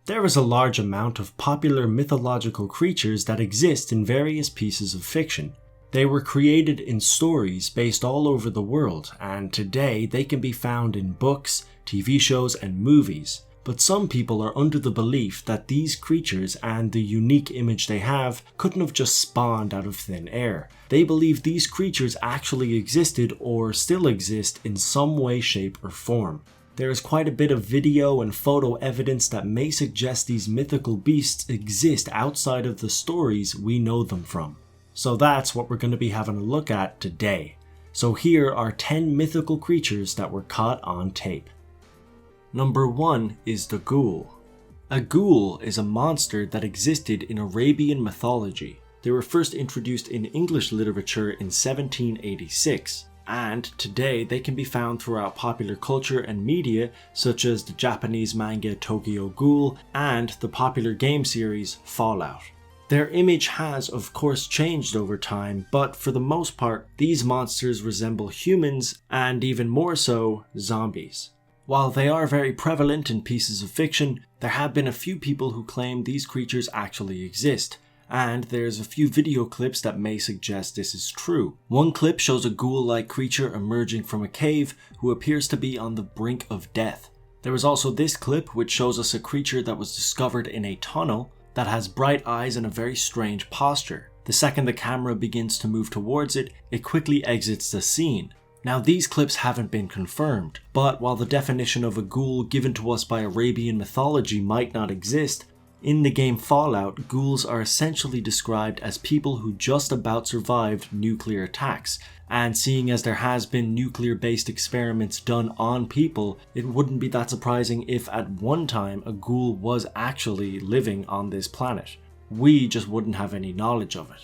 There is a large amount of popular mythological creatures that exist in various pieces of fiction. They were created in stories based all over the world, and today they can be found in books, TV shows, and movies. But some people are under the belief that these creatures and the unique image they have couldn't have just spawned out of thin air. They believe these creatures actually existed or still exist in some way, shape, or form. There is quite a bit of video and photo evidence that may suggest these mythical beasts exist outside of the stories we know them from. So that's what we're going to be having a look at today. So here are 10 mythical creatures that were caught on tape. Number 1 is the Ghoul. A ghoul is a monster that existed in Arabian mythology. They were first introduced in English literature in 1786. And today they can be found throughout popular culture and media such as the Japanese manga Tokyo Ghoul and the popular game series Fallout. Their image has of course changed over time, but for the most part these monsters resemble humans and even more so zombies. While they are very prevalent in pieces of fiction, there have been a few people who claim these creatures actually exist. And there's a few video clips that may suggest this is true. One clip shows a ghoul-like creature emerging from a cave who appears to be on the brink of death. There is also this clip which shows us a creature that was discovered in a tunnel that has bright eyes and a very strange posture. The second the camera begins to move towards it, it quickly exits the scene. Now these clips haven't been confirmed, but while the definition of a ghoul given to us by Arabian mythology might not exist, in the game Fallout, ghouls are essentially described as people who just about survived nuclear attacks, and seeing as there has been nuclear-based experiments done on people, it wouldn't be that surprising if at one time a ghoul was actually living on this planet. We just wouldn't have any knowledge of it.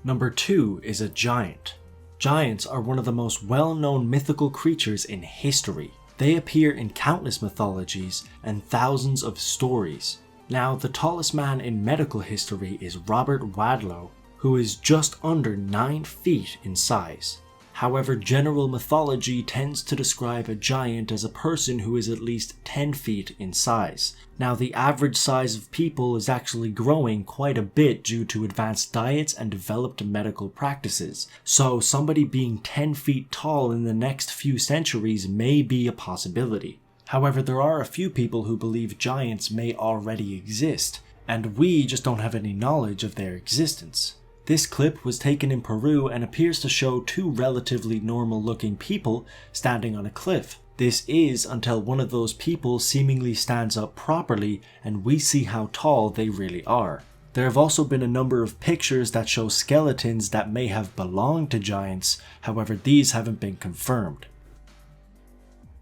Number 2 is a giant. Giants are one of the most well-known mythical creatures in history. They appear in countless mythologies and thousands of stories. Now, the tallest man in medical history is Robert Wadlow, who is just under 9 feet in size. However, general mythology tends to describe a giant as a person who is at least 10 feet in size. Now, the average size of people is actually growing quite a bit due to advanced diets and developed medical practices, so somebody being 10 feet tall in the next few centuries may be a possibility. However, there are a few people who believe giants may already exist, and we just don't have any knowledge of their existence. This clip was taken in Peru and appears to show 2 relatively normal looking people standing on a cliff. This is until one of those people seemingly stands up properly and we see how tall they really are. There have also been a number of pictures that show skeletons that may have belonged to giants, however these haven't been confirmed.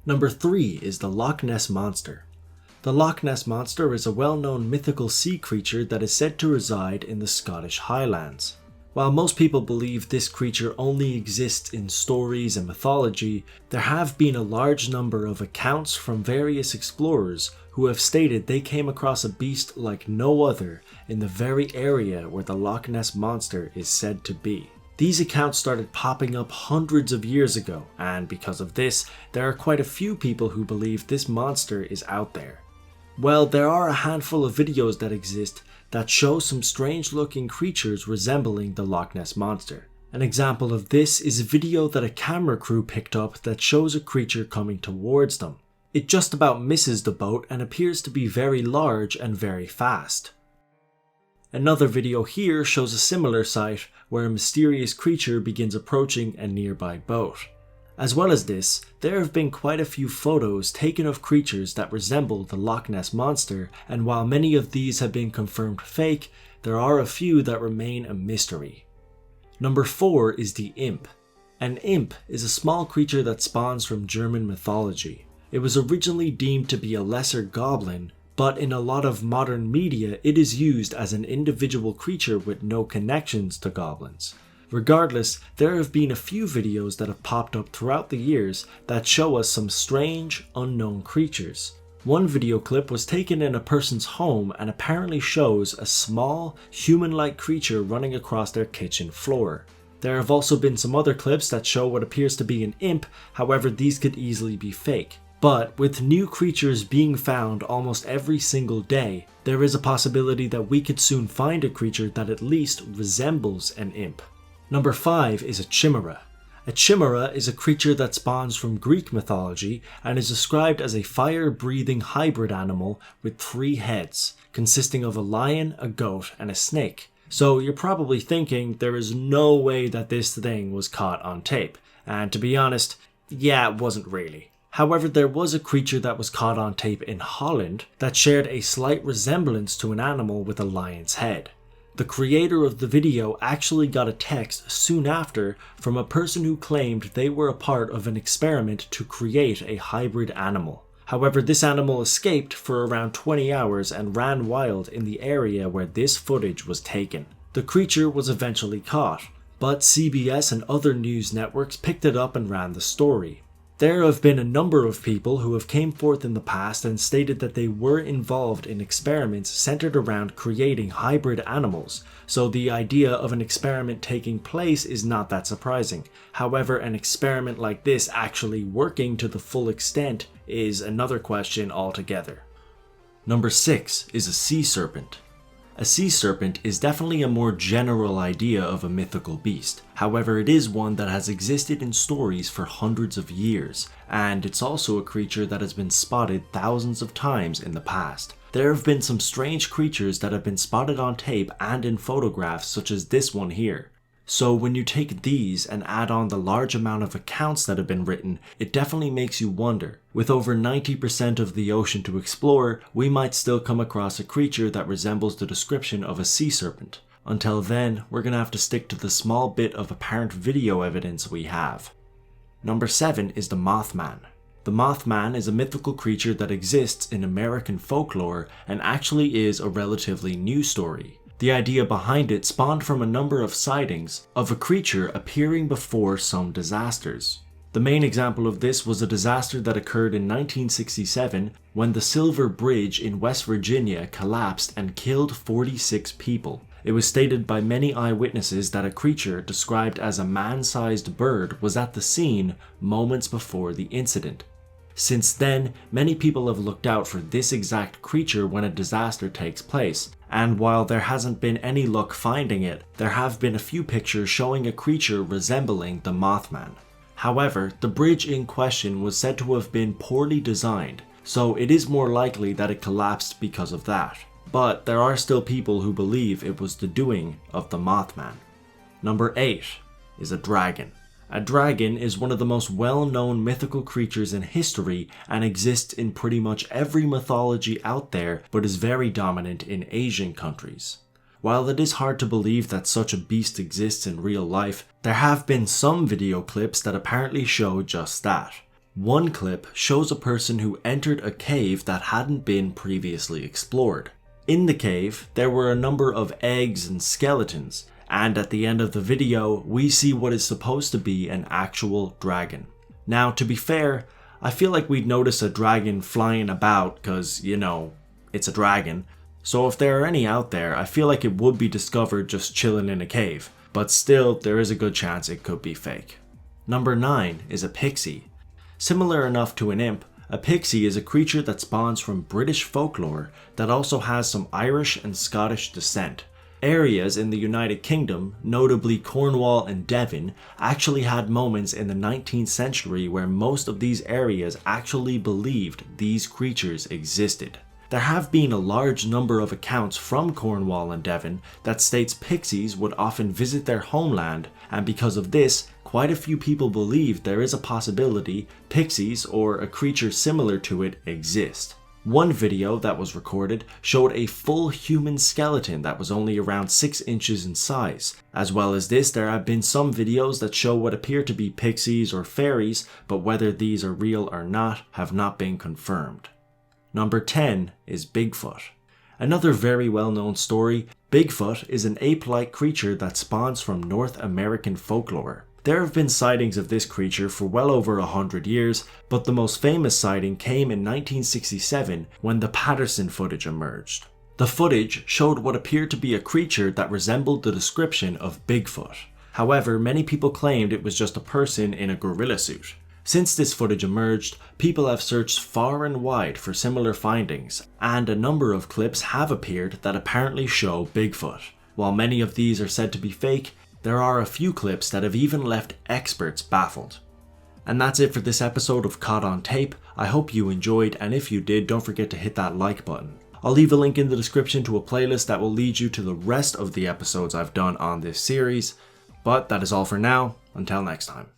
Number 3 is the Loch Ness Monster. The Loch Ness Monster is a well-known mythical sea creature that is said to reside in the Scottish Highlands. While most people believe this creature only exists in stories and mythology, there have been a large number of accounts from various explorers who have stated they came across a beast like no other in the very area where the Loch Ness Monster is said to be. These accounts started popping up hundreds of years ago, and because of this, there are quite a few people who believe this monster is out there. Well, there are a handful of videos that exist that show some strange looking creatures resembling the Loch Ness Monster. An example of this is a video that a camera crew picked up that shows a creature coming towards them. It just about misses the boat and appears to be very large and very fast. Another video here shows a similar sight where a mysterious creature begins approaching a nearby boat. As well as this, there have been quite a few photos taken of creatures that resemble the Loch Ness Monster, and while many of these have been confirmed fake, there are a few that remain a mystery. Number 4 is the Imp. An imp is a small creature that spawns from German mythology. It was originally deemed to be a lesser goblin, but in a lot of modern media it is used as an individual creature with no connections to goblins. Regardless, there have been a few videos that have popped up throughout the years that show us some strange, unknown creatures. One video clip was taken in a person's home and apparently shows a small, human-like creature running across their kitchen floor. There have also been some other clips that show what appears to be an imp, however these could easily be fake. But with new creatures being found almost every single day, there is a possibility that we could soon find a creature that at least resembles an imp. Number 5 is a chimera. A chimera is a creature that spawns from Greek mythology and is described as a fire-breathing hybrid animal with 3 heads, consisting of a lion, a goat, and a snake. So you're probably thinking there is no way that this thing was caught on tape. And to be honest, yeah, it wasn't really. However, there was a creature that was caught on tape in Holland that shared a slight resemblance to an animal with a lion's head. The creator of the video actually got a text soon after from a person who claimed they were a part of an experiment to create a hybrid animal. However, this animal escaped for around 20 hours and ran wild in the area where this footage was taken. The creature was eventually caught, but CBS and other news networks picked it up and ran the story. There have been a number of people who have came forth in the past and stated that they were involved in experiments centered around creating hybrid animals, so the idea of an experiment taking place is not that surprising. However, an experiment like this actually working to the full extent is another question altogether. Number 6 is a sea serpent. A sea serpent is definitely a more general idea of a mythical beast. However, it is one that has existed in stories for hundreds of years, and it's also a creature that has been spotted thousands of times in the past. There have been some strange creatures that have been spotted on tape and in photographs such as this one here. So when you take these and add on the large amount of accounts that have been written, it definitely makes you wonder. With over 90% of the ocean to explore, we might still come across a creature that resembles the description of a sea serpent. Until then, we're gonna have to stick to the small bit of apparent video evidence we have. Number 7 is the Mothman. The Mothman is a mythical creature that exists in American folklore and actually is a relatively new story. The idea behind it spawned from a number of sightings of a creature appearing before some disasters. The main example of this was a disaster that occurred in 1967 when the Silver Bridge in West Virginia collapsed and killed 46 people. It was stated by many eyewitnesses that a creature described as a man-sized bird was at the scene moments before the incident. Since then, many people have looked out for this exact creature when a disaster takes place, and while there hasn't been any luck finding it, there have been a few pictures showing a creature resembling the Mothman. However, the bridge in question was said to have been poorly designed, so it is more likely that it collapsed because of that. But there are still people who believe it was the doing of the Mothman. Number 8 is a dragon. A dragon is one of the most well-known mythical creatures in history and exists in pretty much every mythology out there, but is very dominant in Asian countries. While it is hard to believe that such a beast exists in real life, there have been some video clips that apparently show just that. One clip shows a person who entered a cave that hadn't been previously explored. In the cave, there were a number of eggs and skeletons, and at the end of the video, we see what is supposed to be an actual dragon. Now, to be fair, I feel like we'd notice a dragon flying about because, you know, it's a dragon. So if there are any out there, I feel like it would be discovered just chilling in a cave. But still, there is a good chance it could be fake. Number 9 is a pixie. Similar enough to an imp, a pixie is a creature that spawns from British folklore that also has some Irish and Scottish descent. Areas in the United Kingdom, notably Cornwall and Devon, actually had moments in the 19th century where most of these areas actually believed these creatures existed. There have been a large number of accounts from Cornwall and Devon that states pixies would often visit their homeland, and because of this, quite a few people believe there is a possibility pixies or a creature similar to it exist. One video that was recorded showed a full human skeleton that was only around 6 inches in size. As well as this, there have been some videos that show what appear to be pixies or fairies, but whether these are real or not have not been confirmed. Number 10 is Bigfoot. Another very well-known story, Bigfoot is an ape-like creature that spawns from North American folklore. There have been sightings of this creature for well over 100 years, but the most famous sighting came in 1967 when the Patterson footage emerged. The footage showed what appeared to be a creature that resembled the description of Bigfoot. However, many people claimed it was just a person in a gorilla suit. Since this footage emerged, people have searched far and wide for similar findings, and a number of clips have appeared that apparently show Bigfoot. While many of these are said to be fake, there are a few clips that have even left experts baffled. And that's it for this episode of Caught on Tape. I hope you enjoyed, and if you did, don't forget to hit that like button. I'll leave a link in the description to a playlist that will lead you to the rest of the episodes I've done on this series. But that is all for now. Until next time.